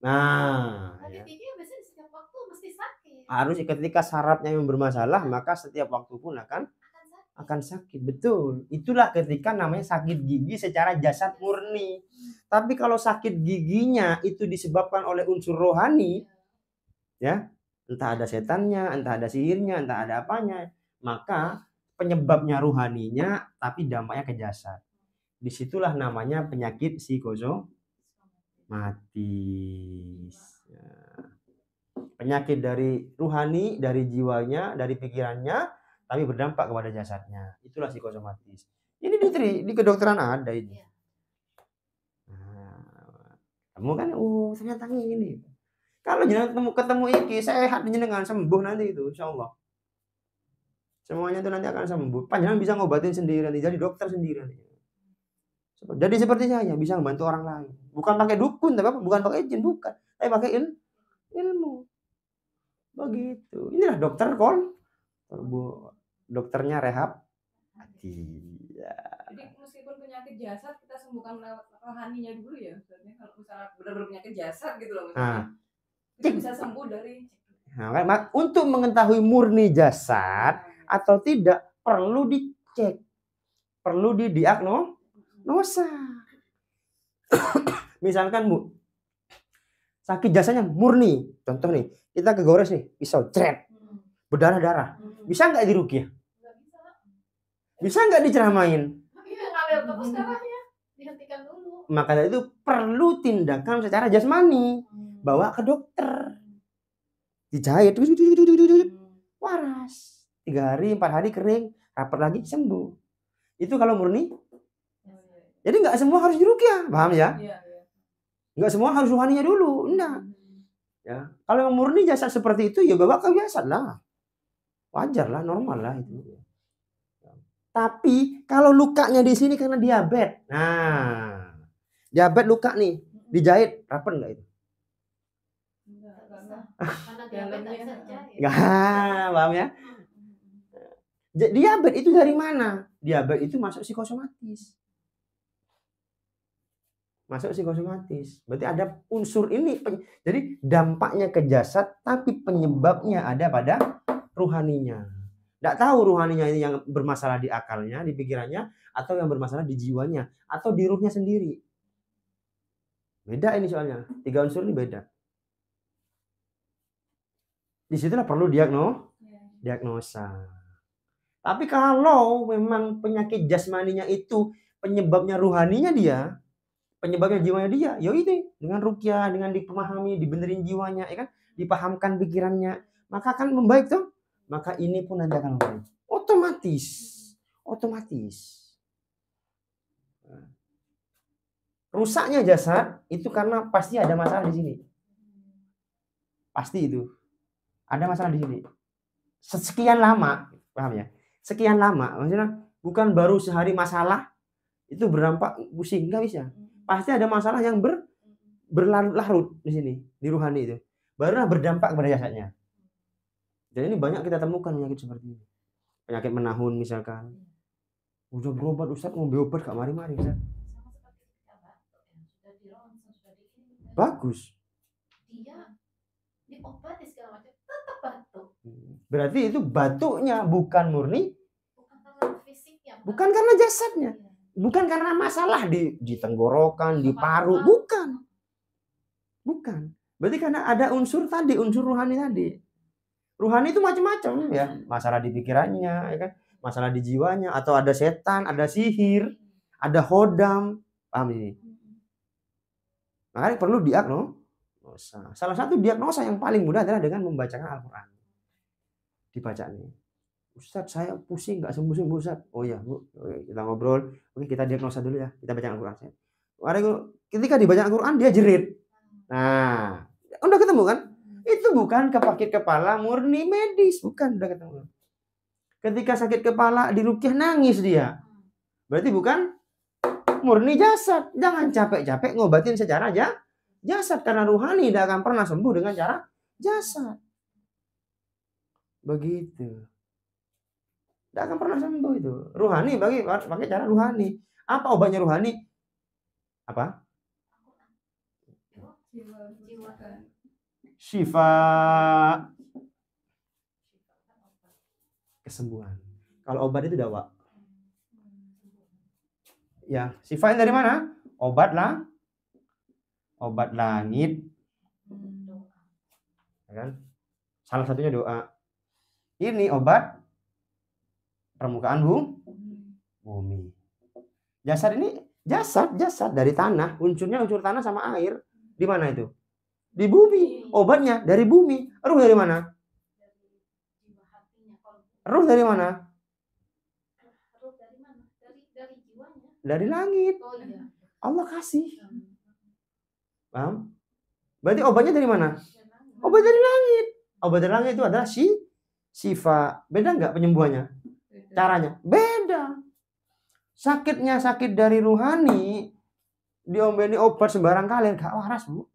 Nah, Tapi ya. tinggi biasanya setiap waktu mesti sakit. Harus ketika sarafnya yang bermasalah, maka setiap waktu pun akan sakit. Betul. Itulah ketika namanya sakit gigi secara jasad murni. Tapi kalau sakit giginya itu disebabkan oleh unsur rohani, ya, entah ada setannya, entah ada sihirnya, entah ada apanya, maka penyebabnya rohaninya, tapi dampaknya ke jasad. Disitulah namanya penyakit psikosomatis. Ya. Penyakit dari rohani, dari jiwanya, dari pikirannya, tapi berdampak kepada jasadnya. Itulah psikosomatis. Ini di kedokteran ada ini. Nah, kamu kan, ternyata ini. Kalau jenengan ketemu iki, sehat jenengan sembuh nanti itu, insya Allah. Semuanya itu nanti akan sembuh. Panjenengan bisa ngobatin sendiri, nanti jadi dokter sendiri. Jadi seperti saya bisa membantu orang lain. Bukan pakai dukun, tapi bukan pakai jin, bukan. Tapi pakai ilmu. Begitu. Inilah dokter dokternya rehab hati. Ya. Jadi meskipun penyakit jasad kita sembuhkan lewat rohaninya dulu ya. Maksudnya kalau misalnya benar-benar penyakit jasad gitu loh misalnya. Kita bisa sembuh dari. Nah, untuk mengetahui murni jasad atau tidak perlu dicek, perlu didiagnosa. Misalkan Bu, sakit jasanya murni, contoh nih, kita kegores nih, pisau, cret, berdarah-darah, bisa nggak diruqyah? Bisa nggak diceramain? Ngalir terus darahnya, dihentikan dulu. Maka itu perlu tindakan secara jasmani, bawa ke dokter, dijahit, waras, 3 hari 4 hari kering, rapat lagi sembuh. Itu kalau murni. Jadi nggak semua harus diruqyah, paham ya? Nggak semua harus rohaninya dulu, enggak. Ya, kalau yang murni jasad seperti itu ya bawa ke jasad lah, wajar lah, normal lah itu. Tapi kalau lukanya di sini karena diabetes, nah, diabetes luka nih, dijahit, rapat nggak itu? Karena diabetes bisa dijahit. Nggak, paham ya? Diabetes itu dari mana? Diabetes itu masuk psikosomatis. Masuk psikosomatis. Berarti ada unsur ini. Jadi dampaknya ke jasad, tapi penyebabnya ada pada rohaninya. Nggak tahu rohaninya ini yang bermasalah di akalnya, di pikirannya, atau yang bermasalah di jiwanya, atau di ruhnya sendiri. Beda ini soalnya. 3 unsur ini beda. Disitulah perlu diagnosa. Tapi kalau memang penyakit jasmaninya itu penyebabnya rohaninya dia, penyebabnya jiwanya dia, ya ini dengan ruqyah, dengan dipahami, dibenerin jiwanya, ya kan, dipahamkan pikirannya, maka akan membaik tuh. Maka ini pun nanti akan membaik. Otomatis. Rusaknya jasad itu karena pasti ada masalah di sini. Pasti itu. Ada masalah di sini. Sekian lama, paham ya? Sekian lama, maksudnya bukan baru sehari masalah itu berdampak pusing, nggak bisa. Pasti ada masalah yang berlarut-larut di sini, di rohani itu. Barulah berdampak kepada jasadnya. Jadi ini banyak kita temukan penyakit seperti ini. Penyakit menahun misalkan. Udah berobat Ustaz, mau berobat gak mari-mari Ustaz. Bagus. Dia diobati segala macam, tetap batuk. Berarti itu batuknya bukan murni, bukan karena fisiknya, bukan karena jasadnya, bukan karena masalah di tenggorokan, di paru, bukan. Berarti karena ada unsur tadi, unsur rohani tadi. Rohani itu macam-macam ya, masalah di pikirannya, ya kan, masalah di jiwanya, atau ada setan, ada sihir, ada hodam, paham ini? Makanya perlu diagnosa. Salah satu diagnosa yang paling mudah adalah dengan membacakan Al-Quran. Dibaca nih, Ustaz saya pusing nggak sembuh-sembuh Ustaz. Oh ya Bu, kita ngobrol, oke kita diagnosa dulu ya, kita baca Al-Quran. Ketika dibaca Al-Quran dia jerit. Nah, udah ketemu kan? Itu bukan sakit kepala murni medis, bukan, udah ketemu. Ketika sakit kepala diruqyah nangis dia, berarti bukan murni jasad. Jangan capek-capek ngobatin secara jasad, karena rohani tidak akan pernah sembuh dengan cara jasad. Begitu. Tidak akan pernah sembuh itu. Rohani pakai cara rohani. Apa obatnya rohani? Apa? Jiwa kan. Syifa, kesembuhan. Kalau obat itu dawa. Ya, syifa dari mana? Obat lah. Obat langit, ya kan? Salah satunya doa. Ini obat permukaan bumi. Jasad ini jasad dari tanah, unsurnya unsur tanah sama air. Di mana itu? Di bumi. Obatnya dari bumi. Ruh dari mana? Jiwa hatinya. Kalau Ruh dari mana? ruh dari mana? Dari jiwanya. Dari langit. Oh iya. Allah kasih. Paham? Berarti obatnya dari mana? Dan langit. Obat dari langit. Obat dari langit itu adalah syifa. Beda nggak penyembuhannya? Caranya? Beda. Sakitnya sakit dari ruhani, diombeni obat sembarang kali gak waras, Bu.